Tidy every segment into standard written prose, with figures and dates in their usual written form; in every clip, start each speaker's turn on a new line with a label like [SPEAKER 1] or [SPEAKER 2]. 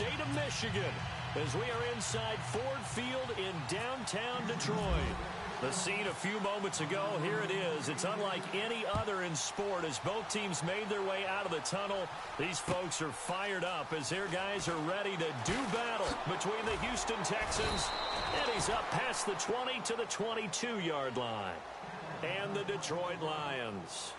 [SPEAKER 1] state of Michigan as we are inside Ford Field in downtown Detroit. The scene a few moments ago, here it is. It's unlike any other in sport as both teams made their way out of the tunnel. These folks are fired up as their guys are ready to do battle between the Houston Texans. And he's up past the 20 to the 22-yard line. And the Detroit Lions.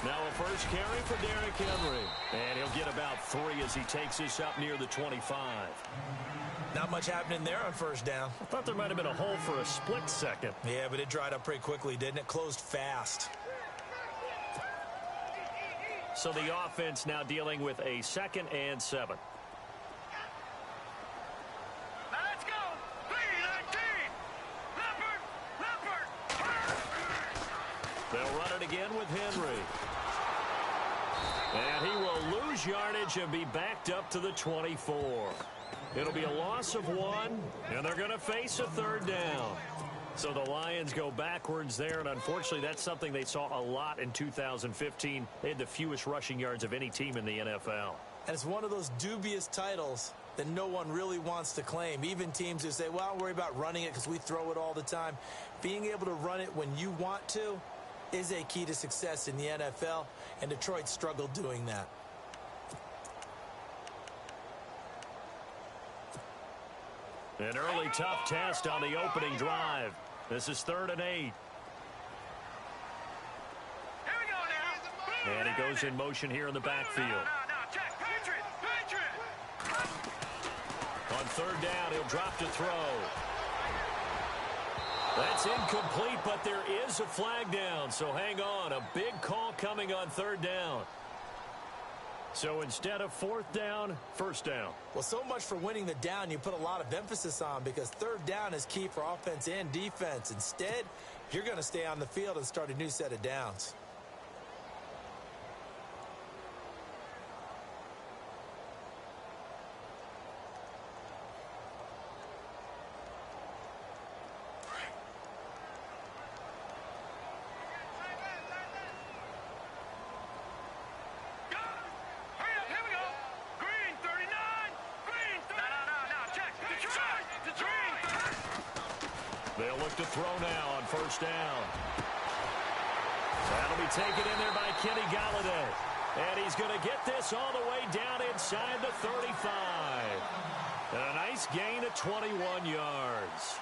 [SPEAKER 1] Now a first carry for Derrick Henry. And he'll get about 3 as he takes this up near the 25.
[SPEAKER 2] Not much happening there on first down.
[SPEAKER 1] I thought there might have been a hole for a split second.
[SPEAKER 2] Yeah, but it dried up pretty quickly, didn't it? Closed fast.
[SPEAKER 1] So the offense now dealing with a 2nd and 7.
[SPEAKER 3] Let's go! 3-19! Leopard!
[SPEAKER 1] They'll run it again with Henry. And he will lose yardage and be backed up to the 24. It'll be a loss of 1, and they're going to face a 3rd down. So the Lions go backwards there, and unfortunately that's something they saw a lot in 2015. They had the fewest rushing yards of any team in the NFL.
[SPEAKER 2] And it's one of those dubious titles that no one really wants to claim. Even teams who say, well, I'll worry about running it because we throw it all the time. Being able to run it when you want to is a key to success in the NFL, and Detroit struggled doing that.
[SPEAKER 1] An early tough test on the opening drive. This is 3rd and 8.
[SPEAKER 3] Here we go now.
[SPEAKER 1] And he goes in motion here in the backfield.
[SPEAKER 3] No, check. Patriot!
[SPEAKER 1] On 3rd down, he'll drop to throw. That's incomplete, but there is a flag down, so hang on. A big call coming on 3rd down. So instead of 4th down, 1st down.
[SPEAKER 2] Well, so much for winning the down you put a lot of emphasis on because 3rd down is key for offense and defense. Instead, you're going to stay on the field and start a new set of downs.
[SPEAKER 1] They'll look to throw now on 1st down. That'll be taken in there by Kenny Golladay. And he's going to get this all the way down inside the 35. And a nice gain of 21 yards.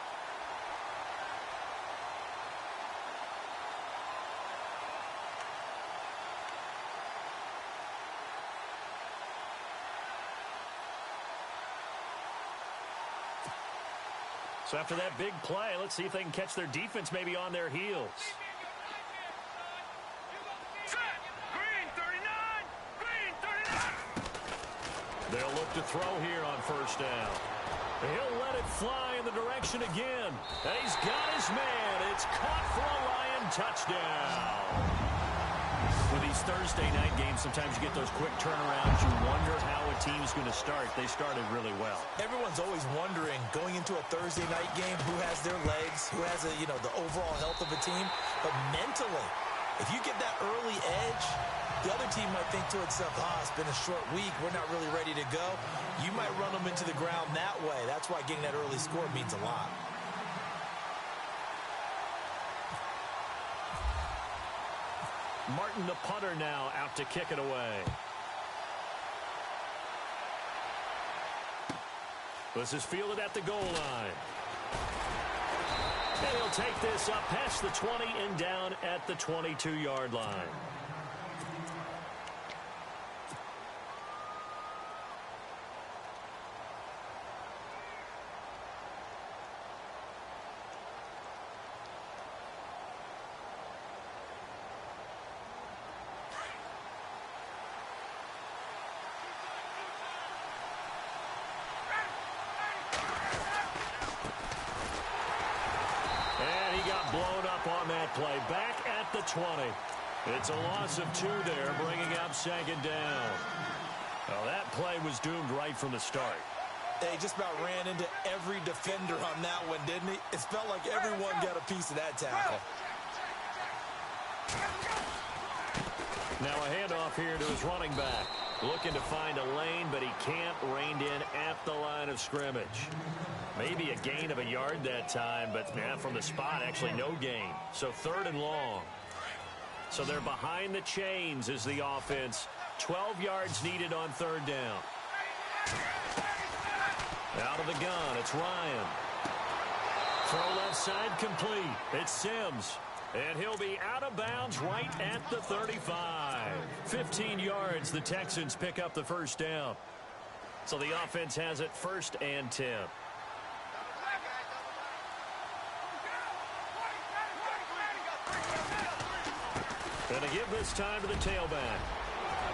[SPEAKER 1] So after that big play, let's see if they can catch their defense maybe on their heels. They'll look to throw here on 1st down. He'll let it fly in the direction again. And he's got his man. It's caught for a Lion touchdown. With these Thursday night games, sometimes you get those quick turnarounds. You wonder how a team's going to start. They started really well.
[SPEAKER 2] Everyone's always wondering, going into a Thursday night game, who has their legs, who has the overall health of a team. But mentally, if you get that early edge, the other team might think to itself, it's been a short week. We're not really ready to go. You might run them into the ground that way. That's why getting that early score means a lot.
[SPEAKER 1] Martin, the punter, now out to kick it away. This is fielded at the goal line. And he'll take this up past the 20 and down at the 22-yard line. 20. It's a loss of 2 there, bringing up second down. Well, that play was doomed right from the start.
[SPEAKER 2] He just about ran into every defender on that one, didn't he? It felt like everyone got a piece of that tackle.
[SPEAKER 1] Now a handoff here to his running back. Looking to find a lane, but he can't. Reined in at the line of scrimmage. Maybe a gain of a yard that time, but from the spot, actually no gain. So 3rd and long. So they're behind the chains as the offense. 12 yards needed on 3rd down. Out of the gun, it's Ryan. Throw left side complete. It's Sims. And he'll be out of bounds right at the 35. 15 yards, the Texans pick up the first down. So the offense has it 1st and 10. And to give this time to the tailback.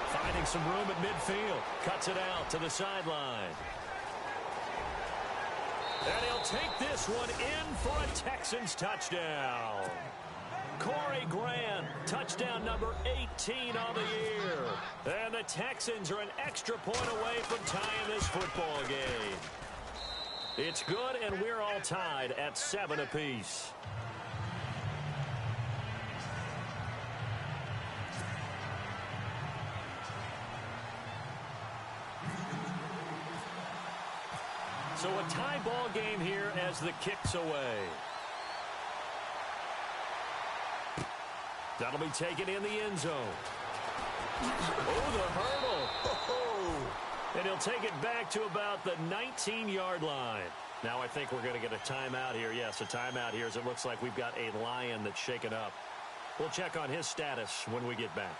[SPEAKER 1] Finding some room at midfield. Cuts it out to the sideline. And he'll take this one in for a Texans touchdown. Corey Grant, touchdown number 18 on the year. And the Texans are an extra point away from tying this football game. It's good, and we're all tied at 7 apiece. So a tie ball game here as the kick's away. That'll be taken in the end zone. Oh, the hurdle. Oh. And he'll take it back to about the 19-yard line. Now I think we're going to get a timeout here. Yes, a timeout here as it looks like we've got a Lion that's shaken up. We'll check on his status when we get back.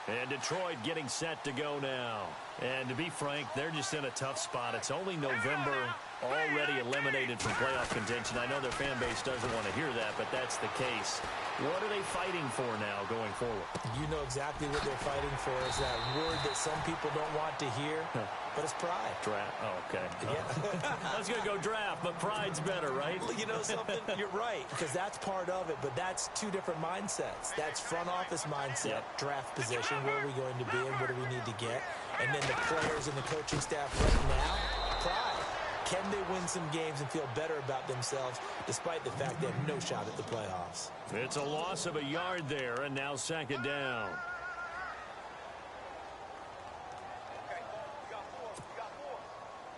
[SPEAKER 1] And Detroit getting set to go now. And to be frank, they're just in a tough spot. It's only November, already eliminated from playoff contention. I know their fan base doesn't want to hear that, but that's the case. What are they fighting for now going forward?
[SPEAKER 2] You know exactly what they're fighting for. Is that word that some people don't want to hear, but it's pride.
[SPEAKER 1] Draft. Oh, okay.
[SPEAKER 2] Yeah.
[SPEAKER 1] I was going to go draft, but pride's better, right?
[SPEAKER 2] You know something? You're right, because that's part of it, but that's 2 different mindsets. That's front office mindset, draft position, where are we going to be and what do we need to get? And then the players and the coaching staff right now, pride. Can they win some games and feel better about themselves despite the fact they have no shot at the playoffs?
[SPEAKER 1] It's a loss of a yard there, and now second down.
[SPEAKER 3] Okay, we got 4. We got 4.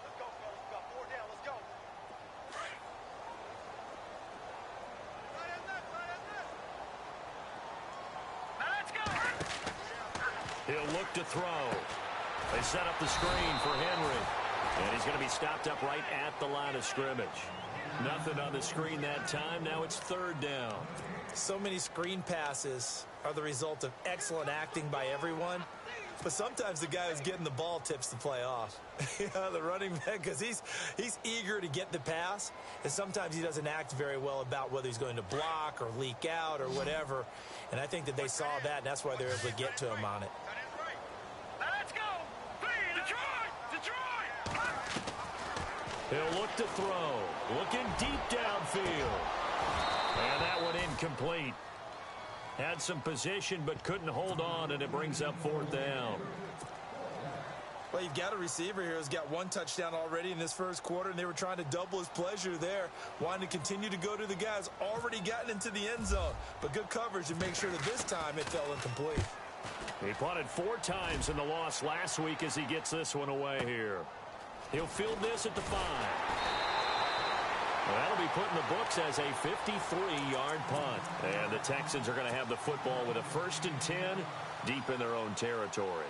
[SPEAKER 3] Let's go, fellas. We got 4 down. Let's go. Now let's go.
[SPEAKER 1] He'll look to throw. They set up the screen for Henry. And he's going to be stopped up right at the line of scrimmage. Nothing on the screen that time. Now it's 3rd down.
[SPEAKER 2] So many screen passes are the result of excellent acting by everyone. But sometimes the guy who's getting the ball tips the play off. The running back, because he's eager to get the pass. And sometimes he doesn't act very well about whether he's going to block or leak out or whatever. And I think that they saw that, and that's why they were able to get to him on it.
[SPEAKER 3] Now let's go. Detroit! Detroit!
[SPEAKER 1] He'll look to throw. Looking deep downfield. And that one incomplete. Had some position but couldn't hold on, and it brings up 4th down.
[SPEAKER 2] Well, you've got a receiver here who's got 1 touchdown already in this first quarter, and they were trying to double his pleasure there, wanting to continue to go to the guys already gotten into the end zone. But good coverage to make sure that this time it fell incomplete.
[SPEAKER 1] He punted 4 times in the loss last week as he gets this one away here. He'll field this at the 5. Well, that'll be put in the books as a 53-yard punt. And the Texans are going to have the football with a 1st and 10 deep in their own territory.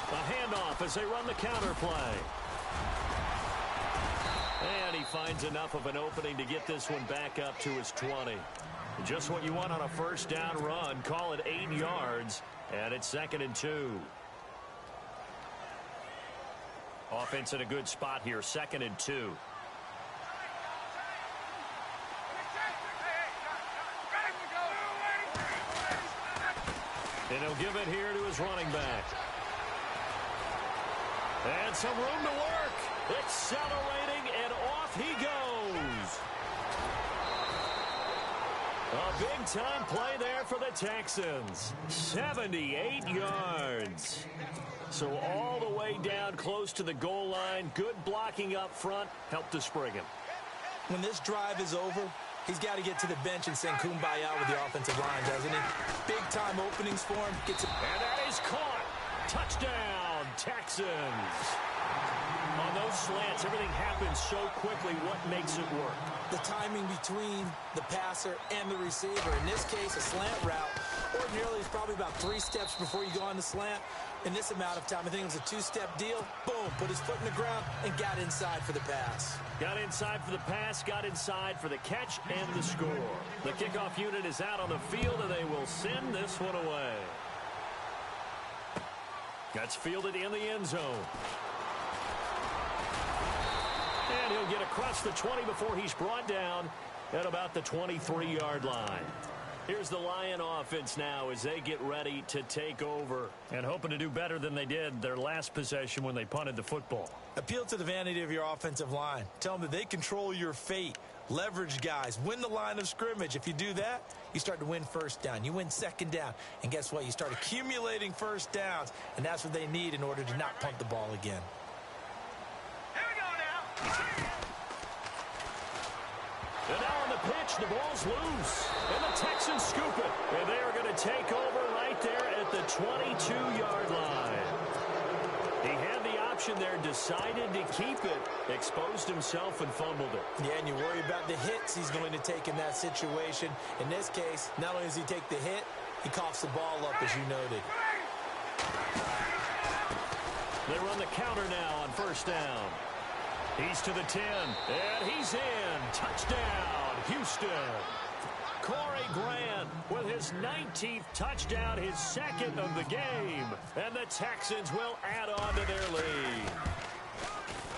[SPEAKER 1] A handoff as they run the counter play. And he finds enough of an opening to get this one back up to his 20. Just what you want on a 1st down run. Call it 8 yards, and it's 2nd and 2. Offense in a good spot here, 2nd and 2. And he'll give it here to his running back. And some room to work. Accelerating, and off he goes. A big-time play there for the Texans. 78 yards. So all the way down close to the goal line. Good blocking up front. Helped to spring him.
[SPEAKER 2] When this drive is over, he's got to get to the bench and sing Kumbaya with the offensive line, doesn't he? Big-time openings for him. Gets it.
[SPEAKER 1] And that is caught. Touchdown, Texans. On those slants, everything happens so quickly. What makes it work?
[SPEAKER 2] The timing between the passer and the receiver. In this case, a slant route. Ordinarily, it's probably about 3 steps before you go on the slant. In this amount of time, I think it was a 2-step deal. Boom, put his foot in the ground and got inside for the pass.
[SPEAKER 1] Got inside for the pass, got inside for the catch and the score. The kickoff unit is out on the field, and they will send this one away. That's fielded in the end zone. And he'll get across the 20 before he's brought down at about the 23-yard line. Here's the Lion offense now as they get ready to take over and hoping to do better than they did their last possession when they punted the football.
[SPEAKER 2] Appeal to the vanity of your offensive line. Tell them that they control your fate. Leverage guys. Win the line of scrimmage. If you do that, you start to win first down. You win second down. And guess what? You start accumulating first downs. And that's what they need in order to not punt the ball again.
[SPEAKER 3] Here we go now.
[SPEAKER 1] And now on the pitch, the ball's loose. And the Texans scoop it. And they are going to take over right there at the 22-yard line. He had the option there, decided to keep it, exposed himself and fumbled it.
[SPEAKER 2] Yeah, and you worry about the hits he's going to take in that situation. In this case, not only does he take the hit, he coughs the ball up, as you noted.
[SPEAKER 1] They run the counter now on first down. He's to the 10, and he's in. Touchdown, Houston. Corey Grant with his 19th touchdown, his 2nd of the game. And the Texans will add on to their lead.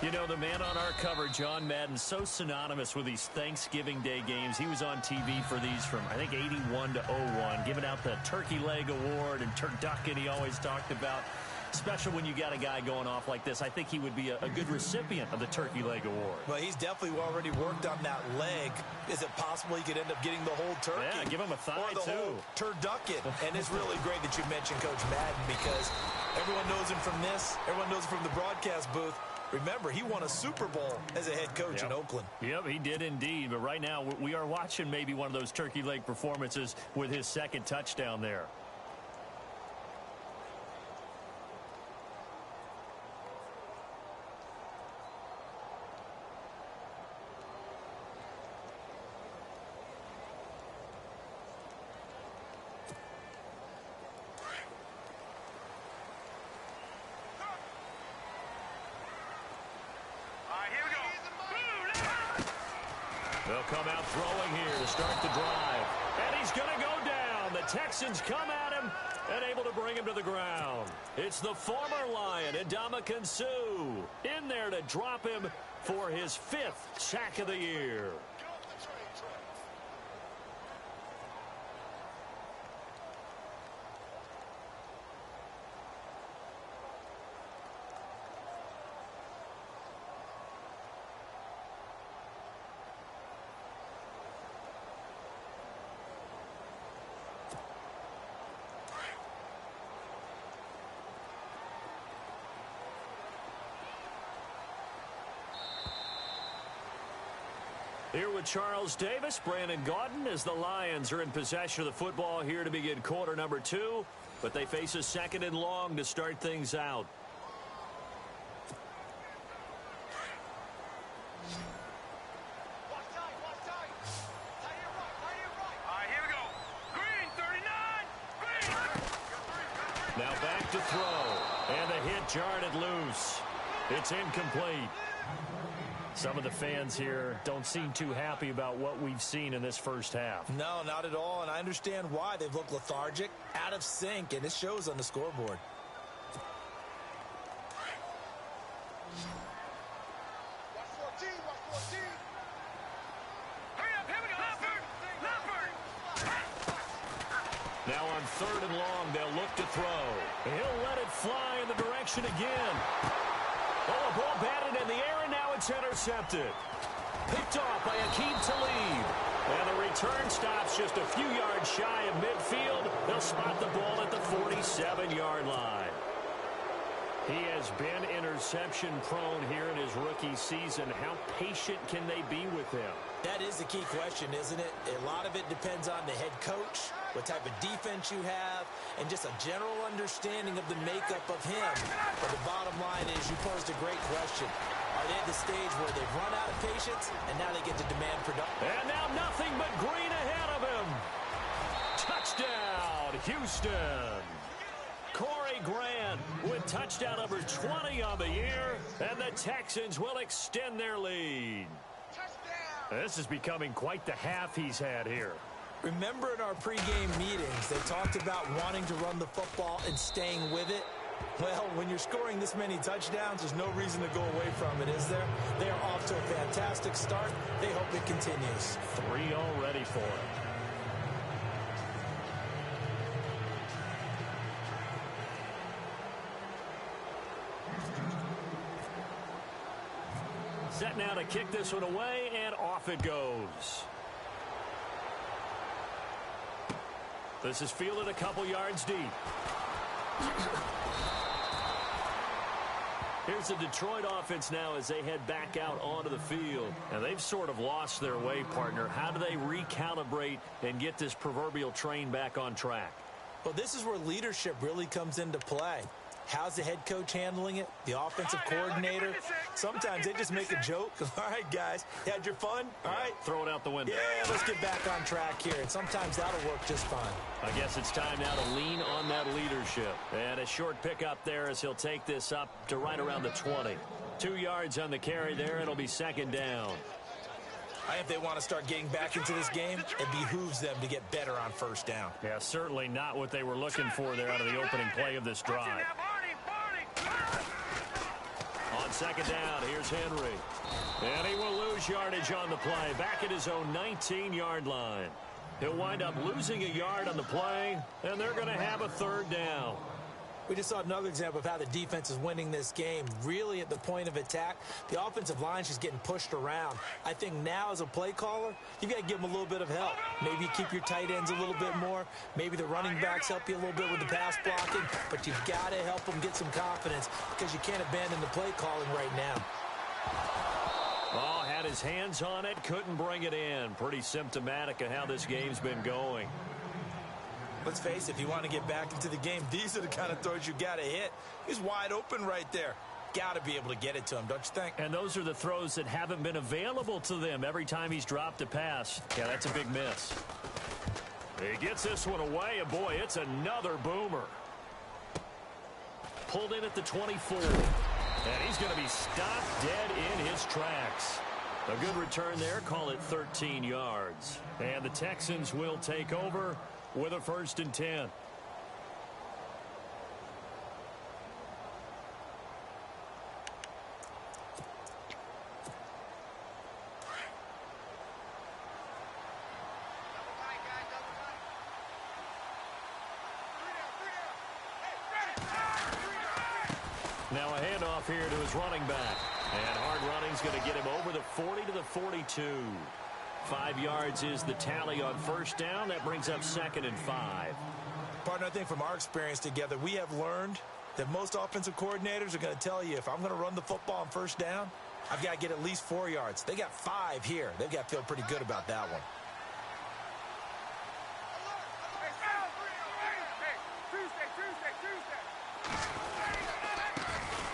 [SPEAKER 1] You know, the man on our cover, John Madden, so synonymous with these Thanksgiving Day games. He was on TV for these from, I think, 81 to 01, giving out the Turkey Leg Award and turducken he always talked about. Special when you got a guy going off like this. I think he would be a good recipient of the Turkey Leg Award.
[SPEAKER 2] Well, he's definitely already worked on that leg. Is it possible he could end up getting the whole turkey?
[SPEAKER 1] Yeah, give him a thigh,
[SPEAKER 2] or the whole turducken. And it's really great that you mentioned Coach Madden because everyone knows him from this. Everyone knows him from the broadcast booth. Remember, he won a Super Bowl as a head coach in Oakland.
[SPEAKER 1] Yep, he did indeed. But right now, we are watching maybe one of those turkey leg performances with his 2nd touchdown there. They'll come out throwing here to start the drive. And he's going to go down. The Texans come at him and able to bring him to the ground. It's the former Lion, Ndamukong Suh, in there to drop him for his 5th sack of the year. Here with Charles Davis, Brandon Gaudin, as the Lions are in possession of the football here to begin quarter number 2. But they face a 2nd and long to start things out.
[SPEAKER 3] Watch tight, watch tight. Tight here right. All right, here we go. Green, 39. Green.
[SPEAKER 1] Now back to throw. And the hit jarred it loose. It's incomplete. Some of the fans here don't seem too happy about what we've seen in this first half.
[SPEAKER 2] No, not at all, and I understand why. They've looked lethargic, out of sync, and it shows on the scoreboard.
[SPEAKER 1] Now on 3rd and long, they'll look to throw. He'll let it fly in the direction again. Oh, a ball batted in the air, and now it's intercepted. Picked off by Aqib Talib. And the return stops just a few yards shy of midfield. They'll spot the ball at the 47-yard line. He has been interception-prone here in his rookie season. How patient can they be with him?
[SPEAKER 2] That is the key question, isn't it? A lot of it depends on the head coach, what type of defense you have, and just a general understanding of the makeup of him. But the bottom line is you posed a great question. Are they at the stage where they've run out of patience, and now they get to demand production?
[SPEAKER 1] And now nothing but green ahead of him. Touchdown, Houston. Corey Grant with touchdown number 20 on the year, and the Texans will extend their lead. This is becoming quite the half he's had here.
[SPEAKER 2] Remember in our pregame meetings, they talked about wanting to run the football and staying with it. Well, when you're scoring this many touchdowns, there's no reason to go away from it, is there? They are off to a fantastic start. They hope it continues.
[SPEAKER 1] 3 already for him. Set now to kick this one away, and off it goes. This is fielded a couple yards deep. Here's the Detroit offense now as they head back out onto the field. And they've sort of lost their way, partner. How do they recalibrate and get this proverbial train back on track?
[SPEAKER 2] Well, this is where leadership really comes into play. How's the head coach handling it? The offensive coordinator? Sometimes they just make a joke. All right, guys, you had your fun? All right.
[SPEAKER 1] Throw it out the window.
[SPEAKER 2] Yeah, let's get back on track here. And sometimes that'll work just fine.
[SPEAKER 1] I guess it's time now to lean on that leadership. And a short pickup there as he'll take this up to right around the 20. 2 yards on the carry there. It'll be 2nd down.
[SPEAKER 2] I think they want to start getting back into this game. It behooves them to get better on 1st down.
[SPEAKER 1] Yeah, certainly not what they were looking for there out of the opening play of this drive. On 2nd down, here's Henry. And he will lose yardage on the play. Back at his own 19-yard line. He'll wind up losing a yard on the play, and they're going to have a 3rd down.
[SPEAKER 2] We just saw another example of how the defense is winning this game. Really at the point of attack, the offensive line's just getting pushed around. I think now as a play caller, you've got to give them a little bit of help. Maybe keep your tight ends a little bit more. Maybe the running backs help you a little bit with the pass blocking. But you've got to help them get some confidence because you can't abandon the play calling right now.
[SPEAKER 1] Oh, had his hands on it, couldn't bring it in. Pretty symptomatic of how this game's been going.
[SPEAKER 2] Let's face it, if you want to get back into the game, these are the kind of throws you got to hit. He's wide open right there. Got to be able to get it to him, don't you think?
[SPEAKER 1] And those are the throws that haven't been available to them every time he's dropped a pass. Yeah, that's a big miss. He gets this one away, and boy, it's another boomer. Pulled in at the 24. And he's going to be stopped dead in his tracks. A good return there, call it 13 yards. And the Texans will take over with a 1st and 10. Now a handoff here to his running back. And hard running's going to get him over the 40 to the 42. 5 yards is the tally on 1st down. That brings up 2nd and 5.
[SPEAKER 2] Partner, I think from our experience together, we have learned that most offensive coordinators are going to tell you, if I'm going to run the football on 1st down, I've got to get at least 4 yards. They got 5 here. They've got to feel pretty good about that one.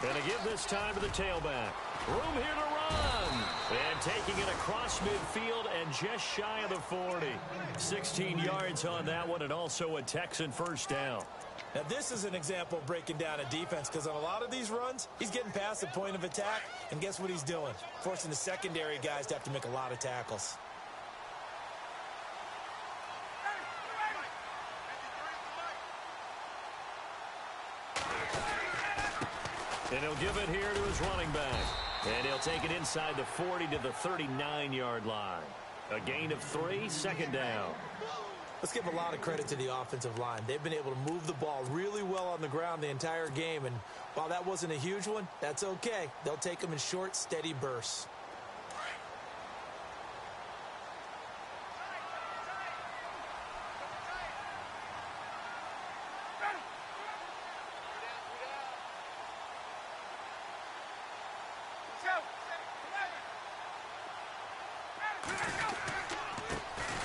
[SPEAKER 1] Going to give this time to the tailback. Room here to run. And taking it across midfield and just shy of the 40. 16 yards on that one, and also a Texan 1st down.
[SPEAKER 2] Now, this is an example of breaking down a defense, because on a lot of these runs, he's getting past the point of attack, and guess what he's doing? Forcing the secondary guys to have to make a lot of tackles.
[SPEAKER 1] And he'll give it here to his running back. And he'll take it inside the 40 to the 39-yard line. A gain of 3, 2nd down.
[SPEAKER 2] Let's give a lot of credit to the offensive line. They've been able to move the ball really well on the ground the entire game, and while that wasn't a huge one, that's okay. They'll take them in short, steady bursts.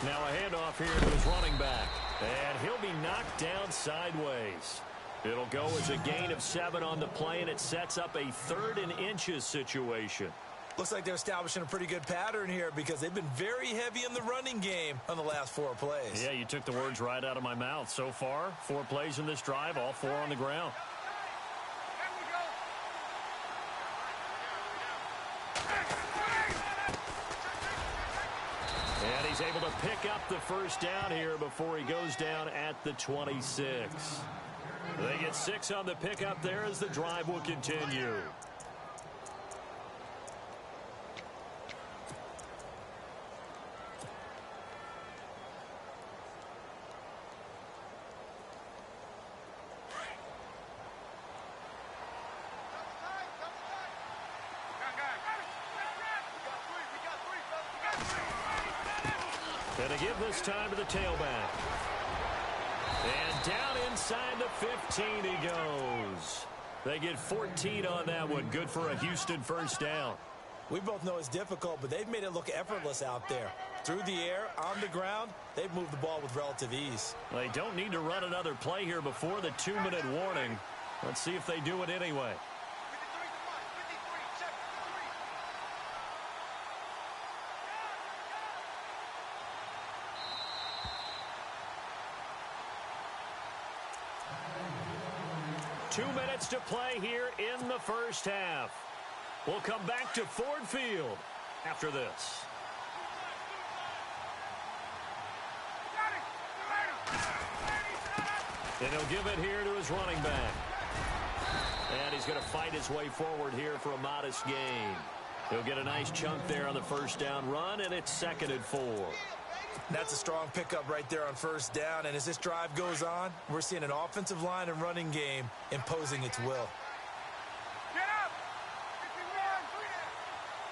[SPEAKER 1] Now a handoff here to his running back. And he'll be knocked down sideways. It'll go as a gain of 7 on the play, and it sets up a 3rd and inches situation.
[SPEAKER 2] Looks like they're establishing a pretty good pattern here because they've been very heavy in the running game on the last 4 plays.
[SPEAKER 1] Yeah, you took the words right out of my mouth. So far, 4 plays in this drive, all 4 on the ground. And he's able to pick up the first down here before he goes down at the 26. They get 6 on the pickup there as the drive will continue. And to give this time to the tailback. And down inside the 15 he goes. They get 14 on that one. Good for a Houston first down.
[SPEAKER 2] We both know it's difficult, but they've made it look effortless out there. Through the air, on the ground, they've moved the ball with relative ease.
[SPEAKER 1] They don't need to run another play here before the 2-minute warning. Let's see if they do it anyway. 2 minutes to play here in the first half. We'll come back to Ford Field after this. And he'll give it here to his running back. And he's going to fight his way forward here for a modest gain. He'll get a nice chunk there on the first down run, and it's 2nd and 4.
[SPEAKER 2] That's a strong pickup right there on first down. And as this drive goes on, we're seeing an offensive line and running game imposing its will.
[SPEAKER 3] Get up! 51!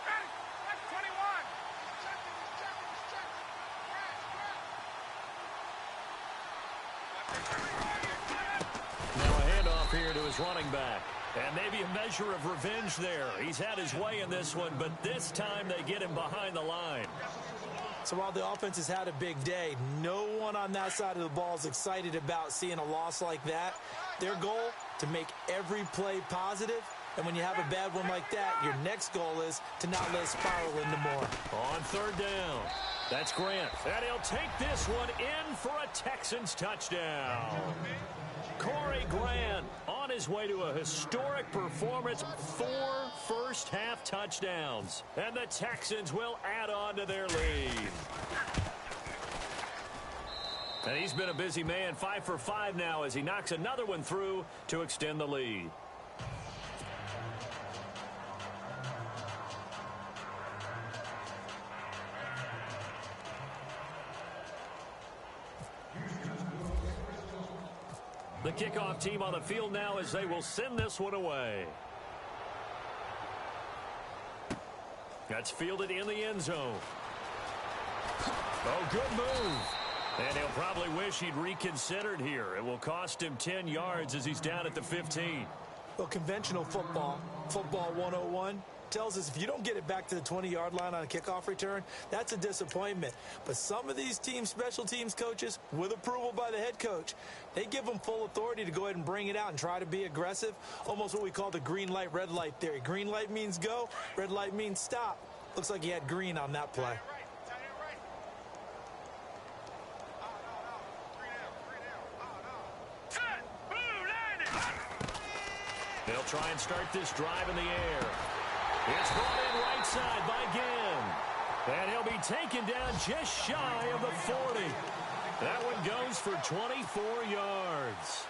[SPEAKER 3] Ready! That's 21!
[SPEAKER 1] Now a handoff here to his running back. And maybe a measure of revenge there. He's had his way in this one, but this time they get him behind the line.
[SPEAKER 2] So while the offense has had a big day, no one on that side of the ball is excited about seeing a loss like that. Their goal, to make every play positive. And when you have a bad one like that, your next goal is to not let it spiral into more.
[SPEAKER 1] On 3rd down, that's Grant. And he'll take this one in for a Texans touchdown. Corey Grant on his way to a historic performance, 4 first-half touchdowns. And the Texans will add on to their lead. And he's been a busy man, 5 for 5 now as he knocks another one through to extend the lead. The kickoff team on the field now as they will send this one away. That's fielded in the end zone. Oh, good move. And he'll probably wish he'd reconsidered here. It will cost him 10 yards as he's down at the 15.
[SPEAKER 2] Well, conventional football, football 101, tells us if you don't get it back to the 20-yard line on a kickoff return, that's a disappointment. But some of these team special teams coaches, with approval by the head coach, they give them full authority to go ahead and bring it out and try to be aggressive, almost what we call the green light, red light theory. Green light means go, red light means stop. Looks like he had green on that play.
[SPEAKER 1] They'll try and start this drive in the air. It's brought in right side by Ginn. And he'll be taken down just shy of the 40. That one goes for 24 yards.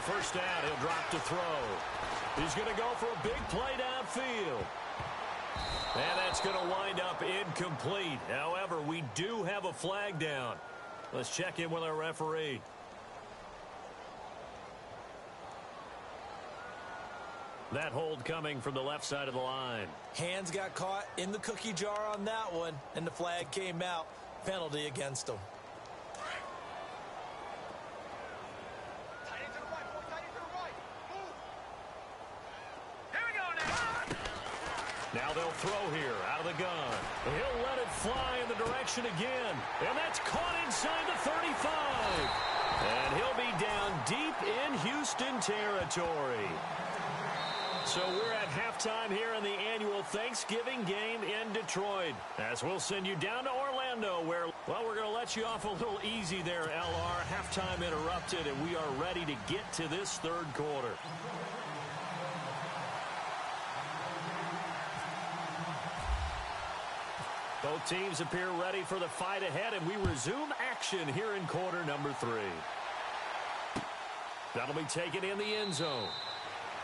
[SPEAKER 1] first down. He'll drop to throw. He's going to go for a big play downfield. And that's going to wind up incomplete. However, we do have a flag down. Let's check in with our referee. That hold coming from the left side of the line.
[SPEAKER 2] Hands got caught in the cookie jar on that one, and the flag came out. Penalty against him.
[SPEAKER 3] Tight end to the right, boy. Tight end to the right. Move. Here we go now.
[SPEAKER 1] Now they'll throw here out of the gun. He'll let it fly in the direction again. And that's caught inside the 35. And he'll be down deep in Houston territory. So we're at halftime here in the annual Thanksgiving game in Detroit. As we'll send you down to Orlando where, well, we're going to let you off a little easy there, LR. Halftime interrupted, and we are ready to get to this third quarter. Both teams appear ready for the fight ahead, and we resume action here in quarter number 3. That'll be taken in the end zone.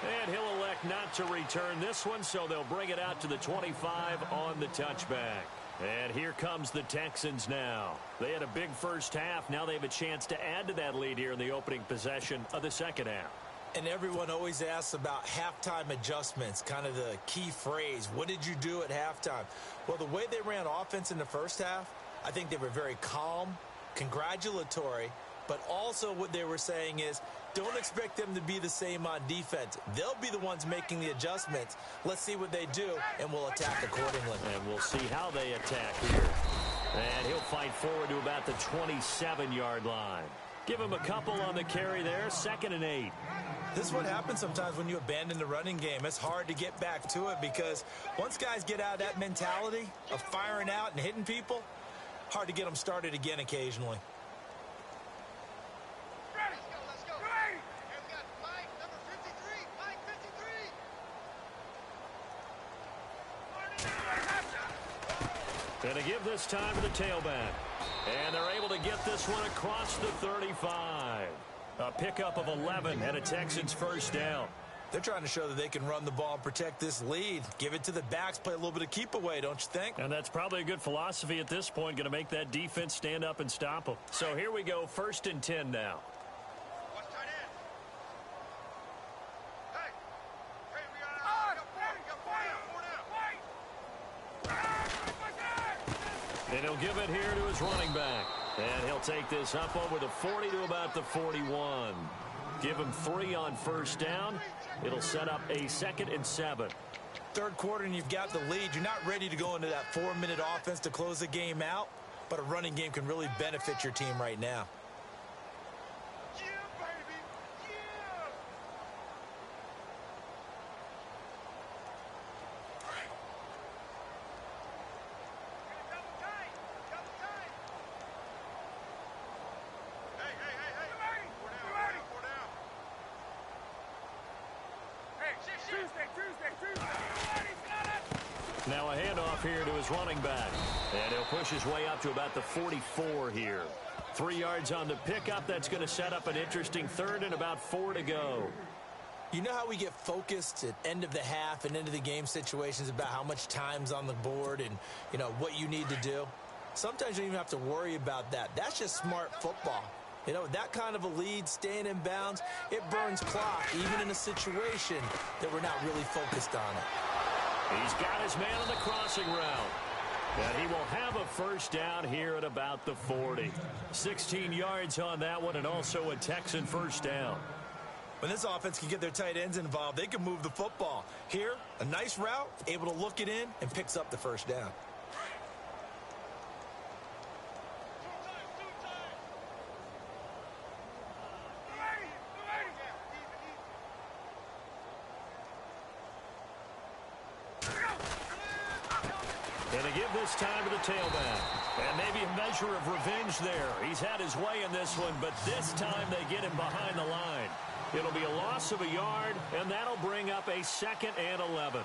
[SPEAKER 1] And he'll elect not to return this one, so they'll bring it out to the 25 on the touchback. And here comes the Texans now. They had a big first half. Now they have a chance to add to that lead here in the opening possession of the second half.
[SPEAKER 2] And everyone always asks about halftime adjustments, kind of the key phrase. What did you do at halftime? Well, the way they ran offense in the first half, I think they were very calm, congratulatory, but also what they were saying is, don't expect them to be the same on defense. They'll be the ones making the adjustments. Let's see what they do, and we'll attack accordingly.
[SPEAKER 1] And we'll see how they attack here. And he'll fight forward to about the 27-yard line. Give him a couple on the carry there, 2nd and 8.
[SPEAKER 2] This is what happens sometimes when you abandon the running game. It's hard to get back to it because once guys get out of that mentality of firing out and hitting people, hard to get them started again occasionally.
[SPEAKER 3] Let's go. Hey, we got Mike, number 53. Mike, 53.
[SPEAKER 1] Going to give this time to the tailback. And they're able to get this one across the 35. A pickup of 11 and a Texans first down.
[SPEAKER 2] They're trying to show that they can run the ball and protect this lead. Give it to the backs, play a little bit of keep away, don't you think?
[SPEAKER 1] And that's probably a good philosophy at this point, going to make that defense stand up and stop them. So here we go, 1st and 10 now.
[SPEAKER 3] Watch tight end. Hey, we got four down.
[SPEAKER 1] And he'll give it here to his running back. And he'll take this up over the 40 to about the 41. Give him 3 on first down. It'll set up a 2nd and 7.
[SPEAKER 2] Third quarter and you've got the lead. You're not ready to go into that 4-minute offense to close the game out, but a running game can really benefit your team right now.
[SPEAKER 3] Yeah, baby. Yeah. Double time. Hey. Four down. Hey, Tuesday.
[SPEAKER 1] Now a handoff here to his running back. And he'll push his way up to about the 44 here. 3 yards on the pickup. That's going to set up an interesting 3rd and about 4 to go.
[SPEAKER 2] You know how we get focused at end of the half and end of the game situations about how much time's on the board and, you know, what you need to do? Sometimes you don't even have to worry about that. That's just smart football. You know, that kind of a lead, staying in bounds, it burns clock, even in a situation that we're not really focused on it.
[SPEAKER 1] He's got his man on the crossing route. And he will have a first down here at about the 40. 16 yards on that one and also a Texan first down.
[SPEAKER 2] When this offense can get their tight ends involved, they can move the football. Here, a nice route, able to look it in, and picks up the first down.
[SPEAKER 1] And to give this time to the tailback. And maybe a measure of revenge there. He's had his way in this one, but this time they get him behind the line. It'll be a loss of a yard, and that'll bring up a 2nd and 11.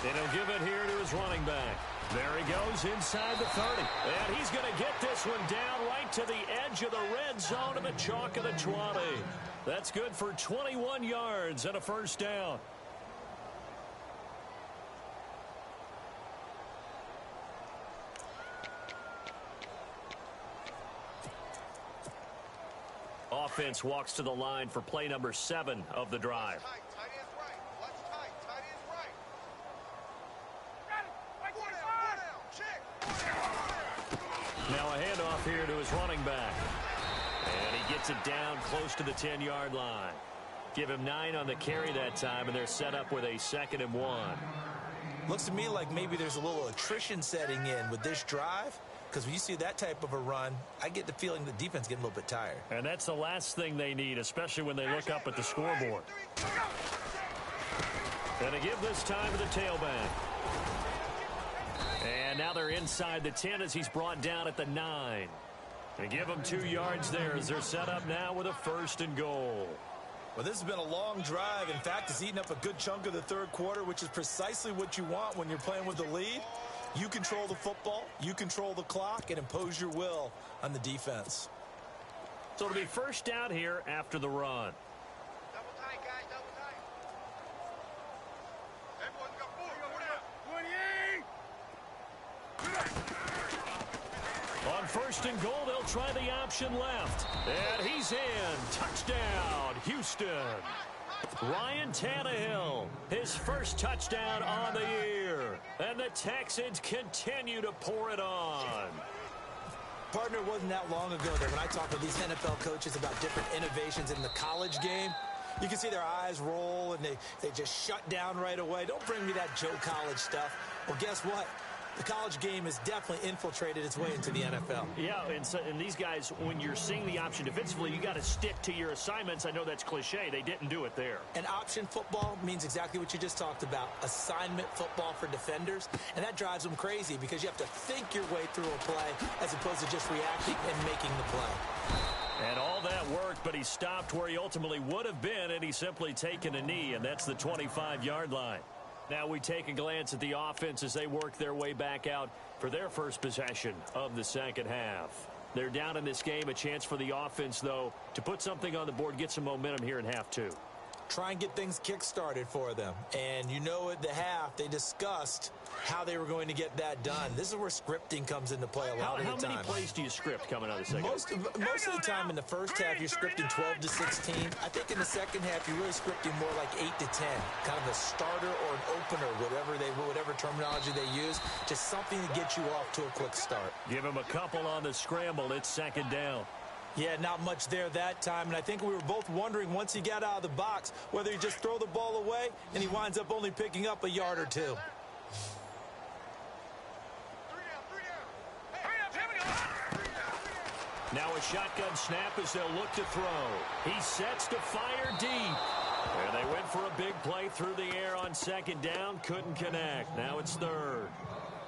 [SPEAKER 1] And he'll give it here to his running back. There he goes inside the 30. And he's going to get this one down right to the edge of the red zone of the chalk of the 20. That's good for 21 yards and a first down. Offense walks to the line for play number 7 of the drive.
[SPEAKER 3] Tight end's right. Watch tight. Tight end's right.
[SPEAKER 1] Now a handoff here to his running back. And he gets it down close to the 10-yard line. Give him 9 on the carry that time, and they're set up with a 2nd and 1.
[SPEAKER 2] Looks to me like maybe there's a little attrition setting in with this drive, because when you see that type of a run, I get the feeling the defense getting a little bit tired.
[SPEAKER 1] And that's the last thing they need, especially when they look up at the scoreboard. And to give this time to the tailback. And now they're inside the 10 as he's brought down at the 9. And give them 2 yards there as they're set up now with a 1st and goal.
[SPEAKER 2] Well, this has been a long drive. In fact, it's eaten up a good chunk of the third quarter, which is precisely what you want when you're playing with the lead. You control the football, you control the clock, and impose your will on the defense.
[SPEAKER 1] So it'll be first down here after the run.
[SPEAKER 3] Double tight, guys. Double tight. Everyone's got 4.
[SPEAKER 1] On 1st and goal, they'll try the option left. And he's in. Touchdown, Houston. Ryan Tannehill, his first touchdown on the year. And the Texans continue to pour it on.
[SPEAKER 2] Partner, it wasn't that long ago that when I talked with these NFL coaches about different innovations in the college game, you can see their eyes roll and they just shut down right away. Don't bring me that Joe College stuff. Well, guess what? The college game has definitely infiltrated its way into the NFL.
[SPEAKER 1] Yeah, and these guys, when you're seeing the option defensively, you got to stick to your assignments. I know that's cliche. They didn't do it there.
[SPEAKER 2] And option football means exactly what you just talked about, assignment football for defenders. And that drives them crazy because you have to think your way through a play as opposed to just reacting and making the play.
[SPEAKER 1] And all that worked, but he stopped where he ultimately would have been, and he's simply taken a knee, and that's the 25-yard line. Now we take a glance at the offense as they work their way back out for their first possession of the second half. They're down in this game. A chance for the offense, though, to put something on the board, get some momentum here in half 2.
[SPEAKER 2] Try and get things kick-started for them. And you know at the half, they discussed how they were going to get that done. This is where scripting comes into play a lot of the time.
[SPEAKER 1] How many plays do you script coming out of the second?
[SPEAKER 2] Most of the time in the first half, you're scripting 12 to 16. I think in the second half, you're really scripting more like 8 to 10. Kind of a starter or an opener, whatever terminology they use. Just something to get you off to a quick start.
[SPEAKER 1] Give him a couple on the scramble. It's 2nd down.
[SPEAKER 2] Yeah, not much there that time, and I think we were both wondering once he got out of the box whether he just throw the ball away and he winds up only picking up a yard or 2.
[SPEAKER 3] 3 down. Here we go.
[SPEAKER 1] Now a shotgun snap as they'll look to throw. He sets to fire deep. And they went for a big play through the air on 2nd down. Couldn't connect. Now it's 3rd.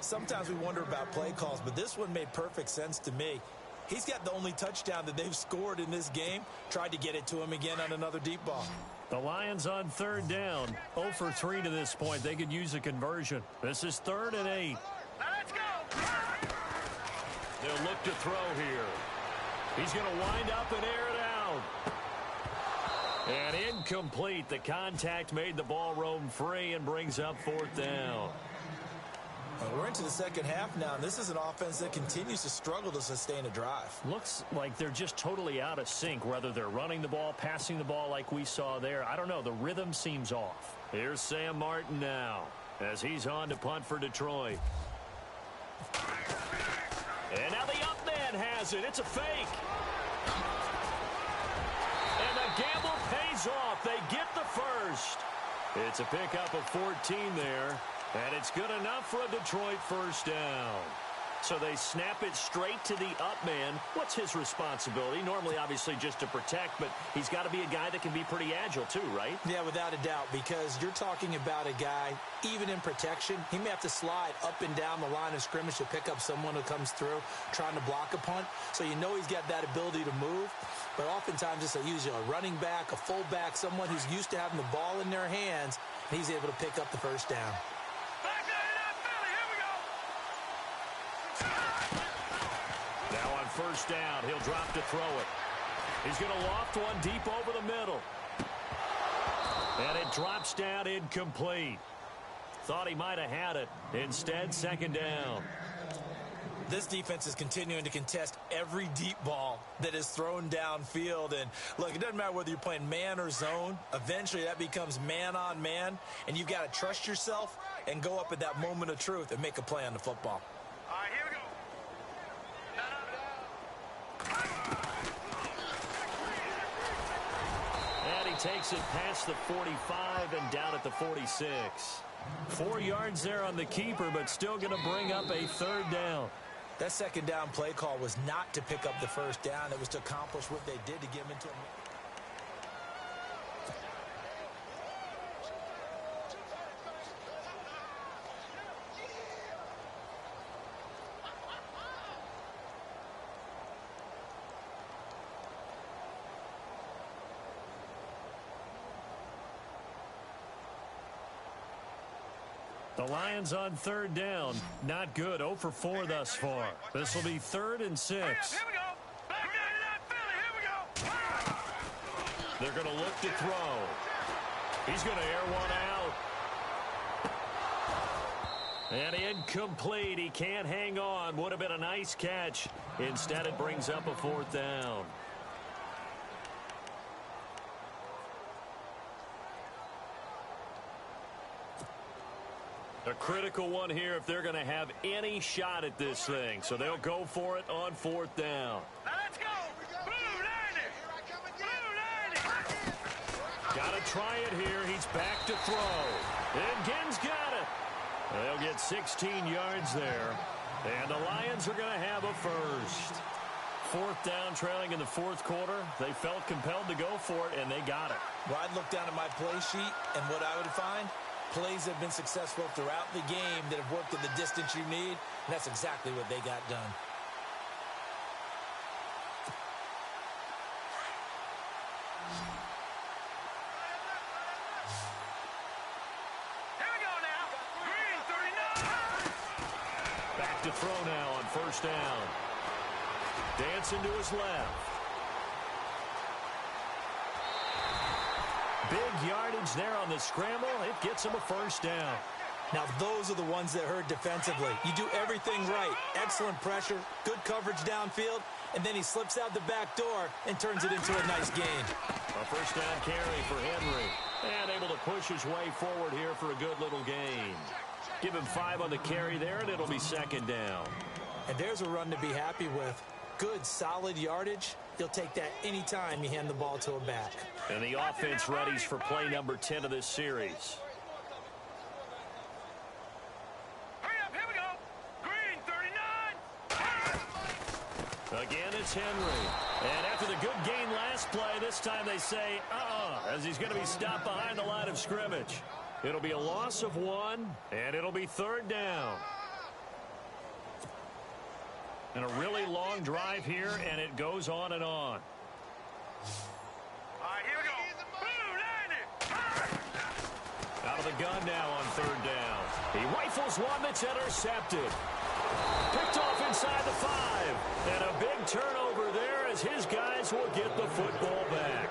[SPEAKER 2] Sometimes we wonder about play calls, but this one made perfect sense to me. He's got the only touchdown that they've scored in this game. Tried to get it to him again on another deep ball.
[SPEAKER 1] The Lions on 3rd down. 0 for 3 to this point. They could use a conversion. This is 3rd and 8.
[SPEAKER 3] Let's go.
[SPEAKER 1] They'll look to throw here. He's going to wind up and air it out. And incomplete. The contact made the ball roam free and brings up 4th down.
[SPEAKER 2] We're into the second half now, and this is an offense that continues to struggle to sustain a drive.
[SPEAKER 1] Looks like they're just totally out of sync, whether they're running the ball, passing the ball like we saw there. I don't know. The rhythm seems off. Here's Sam Martin now as he's on to punt for Detroit. And now the up man has it. It's a fake. And the gamble pays off. They get the first. It's a pickup of 14 there. And it's good enough for a Detroit first down. So they snap it straight to the up man. What's his responsibility? Normally, obviously, just to protect, but he's got to be a guy that can be pretty agile too, right?
[SPEAKER 2] Yeah, without a doubt, because you're talking about a guy, even in protection, he may have to slide up and down the line of scrimmage to pick up someone who comes through trying to block a punt. So you know he's got that ability to move. But oftentimes it's usually a running back, a fullback, someone who's used to having the ball in their hands, and he's able to pick up the first down.
[SPEAKER 1] first down. He'll drop to throw it. He's going to loft one deep over the middle. And it drops down incomplete. Thought he might have had it. Instead, second down.
[SPEAKER 2] This defense is continuing to contest every deep ball that is thrown downfield. And, look, it doesn't matter whether you're playing man or zone. Eventually, that becomes man on man. And you've got to trust yourself and go up at that moment of truth and make a play on the football.
[SPEAKER 3] All right, here we go.
[SPEAKER 1] And he takes it past the 45 and down at the 46. 4 yards there on the keeper, but still going to bring up a third down.
[SPEAKER 2] That second down play call was not to pick up the first down. It was to accomplish what they did to get him into a...
[SPEAKER 1] The Lions on third down. Not good. 0 for 4 thus far. This will be 3rd and 6.
[SPEAKER 3] Here we go. Back down to that Philly. Here we go.
[SPEAKER 1] They're going to look to throw. He's going to air one out. And incomplete. He can't hang on. Would have been a nice catch. Instead, it brings up a 4th down. A critical one here if they're going to have any shot at this thing. So they'll go for it on 4th down.
[SPEAKER 3] Now let's go. Blue 90. Blue 90.
[SPEAKER 1] Got to try it here. He's back to throw. And Ginn's got it. They'll get 16 yards there. And the Lions are going to have a first. 4th down, trailing in the 4th quarter. They felt compelled to go for it, and they got it.
[SPEAKER 2] Well, I'd look down at my play sheet, and what I would find... plays have been successful throughout the game that have worked at the distance you need, and that's exactly what they got done.
[SPEAKER 3] Here we go now. Green 39.
[SPEAKER 1] Back to throw now on first down. Dancing to his left. Big yardage there on the scramble. It gets him a first down.
[SPEAKER 2] Now, those are the ones that hurt defensively. You do everything right. Excellent pressure, good coverage downfield, and then he slips out the back door and turns it into a nice gain.
[SPEAKER 1] A first down carry for Henry. And able to push his way forward here for a good little gain. Give him 5 on the carry there, and it'll be second down.
[SPEAKER 2] And there's a run to be happy with. Good, solid yardage. You'll take that anytime you hand the ball to a back.
[SPEAKER 1] And the offense readies for play number 10 of this series.
[SPEAKER 3] Hurry up, here we go. Green 39.
[SPEAKER 1] Again, it's Henry. And after the good gain last play, this time they say, as he's going to be stopped behind the line of scrimmage. It'll be a loss of 1, and it'll be 3rd down. And a really long drive here, and it goes on and on.
[SPEAKER 3] All right, here we go. Blue 90.
[SPEAKER 1] Out of the gun now on 3rd down. He rifles one that's intercepted. Picked off inside the 5. And a big turnover there as his guys will get the football back.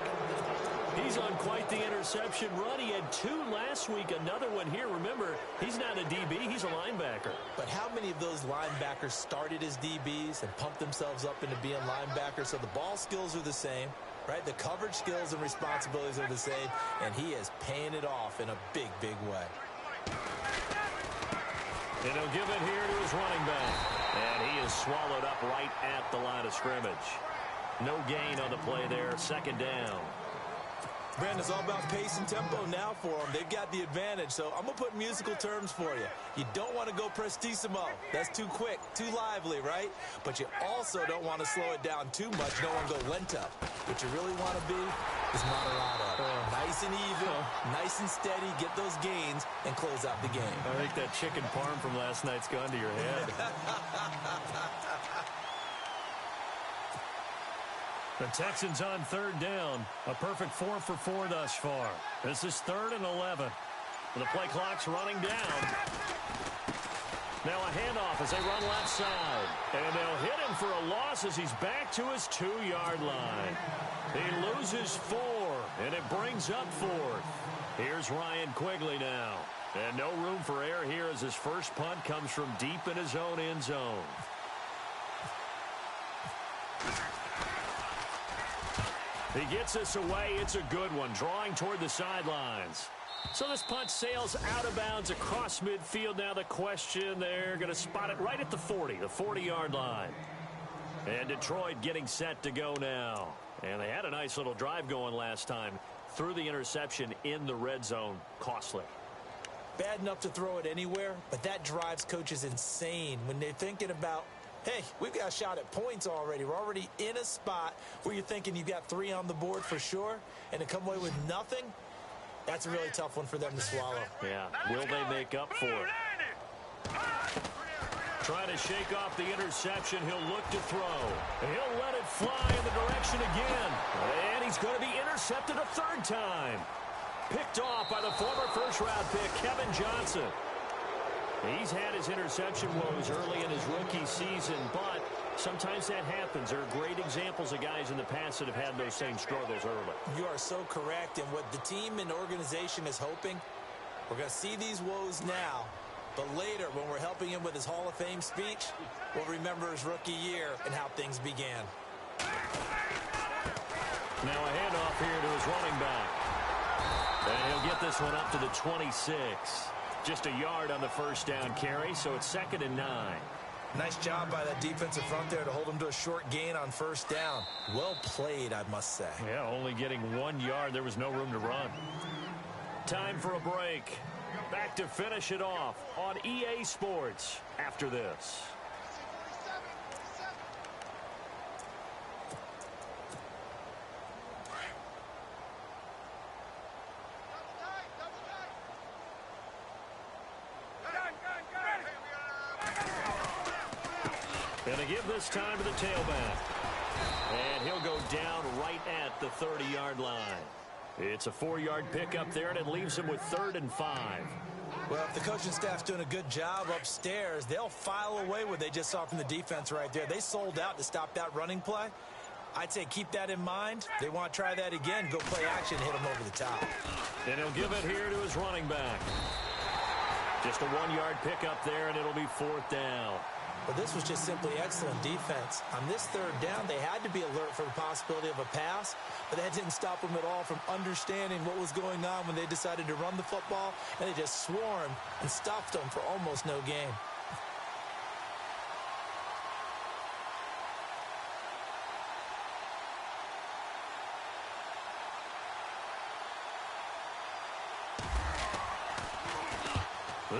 [SPEAKER 1] He's on quite the interception run. He had 2 last week, another one here. Remember, he's not a DB, he's a linebacker.
[SPEAKER 2] But how many of those linebackers started as DBs and pumped themselves up into being linebackers? So the ball skills are the same, right? The coverage skills and responsibilities are the same, and he is paying it off in a big, big way.
[SPEAKER 1] And he'll give it here to his running back. And he is swallowed up right at the line of scrimmage. No gain on the play there, second down.
[SPEAKER 2] Brandon, it's all about pace and tempo now for them. They've got the advantage, so I'm going to put musical terms for you. You don't want to go prestissimo. That's too quick, too lively, right? But you also don't want to slow it down too much. You don't want to go lento. What you really want to be is moderado. Nice and even, nice and steady, get those gains, and close out the game.
[SPEAKER 1] I think that chicken parm from last night's gone to your head. The Texans on 3rd down. A perfect 4 for 4 thus far. This is 3rd and 11. The play clock's running down. Now a handoff as they run left side. And they'll hit him for a loss as he's back to his 2-yard line. He loses 4, and it brings up 4th. Here's Ryan Quigley now. And no room for error here as his first punt comes from deep in his own end zone. He gets this away. It's a good one, drawing toward the sidelines. So this punt sails out of bounds across midfield. Now the question, they're going to spot it right at the 40, the 40-yard line. And Detroit getting set to go now. And they had a nice little drive going last time. Threw the interception in the red zone. Costly.
[SPEAKER 2] Bad enough to throw it anywhere, but that drives coaches insane when they're thinking about, hey, we've got a shot at points already. We're already in a spot where you're thinking you've got 3 on the board for sure, and to come away with nothing, that's a really tough one for them to swallow.
[SPEAKER 1] Yeah, will they make up for it? Trying to shake off the interception. He'll look to throw. He'll let it fly in the direction again. And he's going to be intercepted a 3rd time. Picked off by the former first-round pick, Kevin Johnson. He's had his interception woes early in his rookie season, but sometimes that happens. There are great examples of guys in the past that have had those same struggles early.
[SPEAKER 2] You are so correct, and what the team and organization is hoping, we're going to see these woes now, but later when we're helping him with his Hall of Fame speech, we'll remember his rookie year and how things began.
[SPEAKER 1] Now a handoff here to his running back. And he'll get this one up to the 26. Just a yard on the first down carry, so it's 2nd and 9.
[SPEAKER 2] Nice job by that defensive front there to hold him to a short gain on first down. Well played, I must say.
[SPEAKER 1] Yeah, only getting 1 yard. There was no room to run. Time for a break. Back to finish it off on EA Sports after this. Going to give this time to the tailback. And he'll go down right at the 30-yard line. It's a 4-yard pickup there, and it leaves him with 3rd and 5.
[SPEAKER 2] Well, if the coaching staff's doing a good job upstairs, they'll file away what they just saw from the defense right there. They sold out to stop that running play. I'd say keep that in mind. They want to try that again, go play action, hit them over the top.
[SPEAKER 1] And he'll give it here to his running back. Just a 1-yard pickup there, and it'll be 4th down.
[SPEAKER 2] But this was just simply excellent defense. On this 3rd down, they had to be alert for the possibility of a pass, but that didn't stop them at all from understanding what was going on when they decided to run the football, and they just swarmed and stuffed them for almost no gain.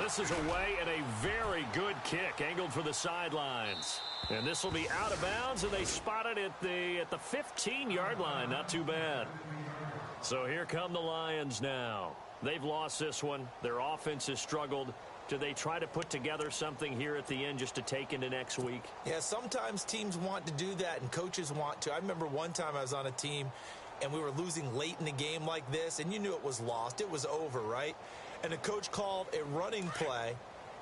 [SPEAKER 1] This is away and a very good kick angled for the sidelines. And this will be out of bounds, and they spot it at the 15-yard line. Not too bad. So here come the Lions now. They've lost this one. Their offense has struggled. Do they try to put together something here at the end just to take into next week?
[SPEAKER 2] Yeah, sometimes teams want to do that, and coaches want to. I remember one time I was on a team, and we were losing late in the game like this, and you knew it was lost. It was over, right? And the coach called a running play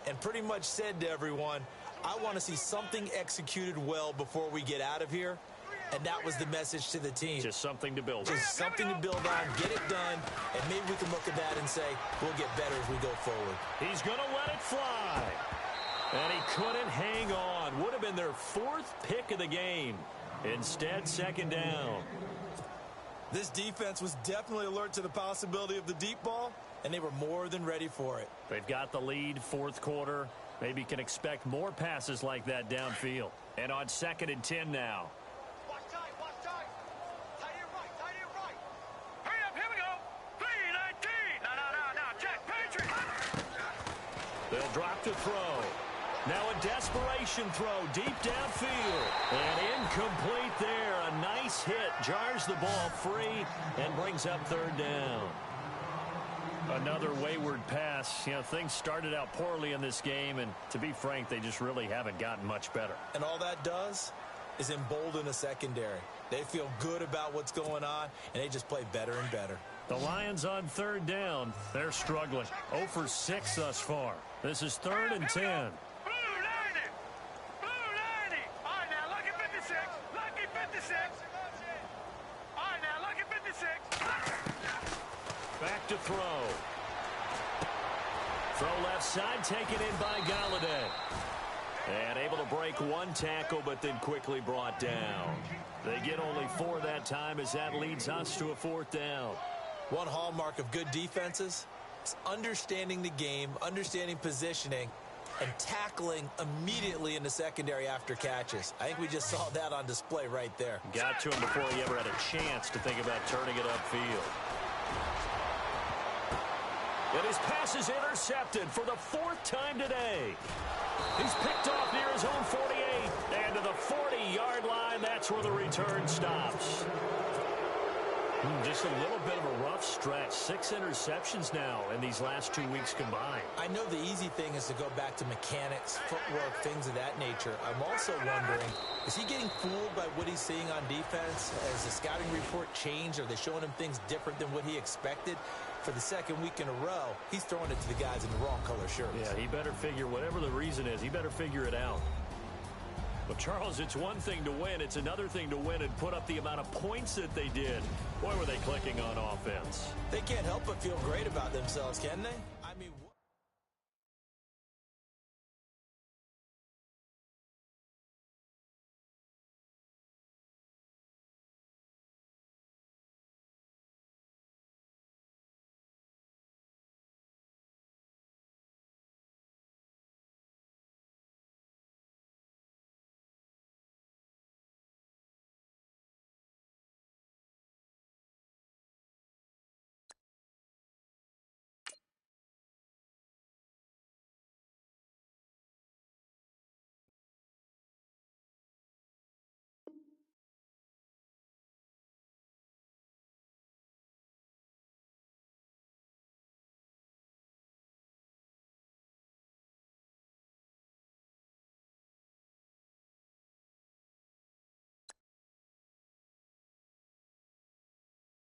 [SPEAKER 2] and pretty much said to everyone, I want to see something executed well before we get out of here. And that was the message to the team.
[SPEAKER 1] Just something to build on.
[SPEAKER 2] Just something to build on, get it done, and maybe we can look at that and say, we'll get better as we go forward.
[SPEAKER 1] He's going to let it fly. And he couldn't hang on. Would have been their 4th pick of the game. Instead, 2nd down.
[SPEAKER 2] This defense was definitely alert to the possibility of the deep ball, and they were more than ready for it.
[SPEAKER 1] They've got the lead, 4th quarter. Maybe can expect more passes like that downfield. And on 2nd and 10 now.
[SPEAKER 3] Watch time, watch time. Tight end right, tight end right. Hurry up, here we go. 3-19. No, check, Patriot.
[SPEAKER 1] They'll drop to throw. Now a desperation throw deep downfield. And incomplete there. A nice hit. Jars the ball free and brings up 3rd down. Another wayward pass. You know, things started out poorly in this game, and to be frank, they just really haven't gotten much better.
[SPEAKER 2] And all that does is embolden a secondary. They feel good about what's going on, and they just play better and better.
[SPEAKER 1] The Lions on 3rd down. They're struggling. 0 for 6 thus far. This is 3rd and 10.
[SPEAKER 3] Blue
[SPEAKER 1] to throw. Throw left side, taken in by Galladay. And able to break one tackle, but then quickly brought down. They get only 4 that time as that leads us to a 4th down.
[SPEAKER 2] One hallmark of good defenses is understanding the game, understanding positioning, and tackling immediately in the secondary after catches. I think we just saw that on display right there.
[SPEAKER 1] Got to him before he ever had a chance to think about turning it upfield. And his pass is intercepted for the 4th time today. He's picked off near his own 48. And to the 40-yard line, that's where the return stops. Just a little bit of a rough stretch. 6 interceptions now in these last 2 weeks combined.
[SPEAKER 2] I know the easy thing is to go back to mechanics, footwork, things of that nature. I'm also wondering, is he getting fooled by what he's seeing on defense? Has the scouting report changed? Are they showing him things different than what he expected? For the 2nd week in a row, he's throwing it to the guys in the wrong color shirts.
[SPEAKER 1] Yeah, he better figure, whatever the reason is, he better figure it out. But, Charles, it's one thing to win. It's another thing to win and put up the amount of points that they did. Boy, were they clicking on offense.
[SPEAKER 2] They can't help but feel great about themselves, can they?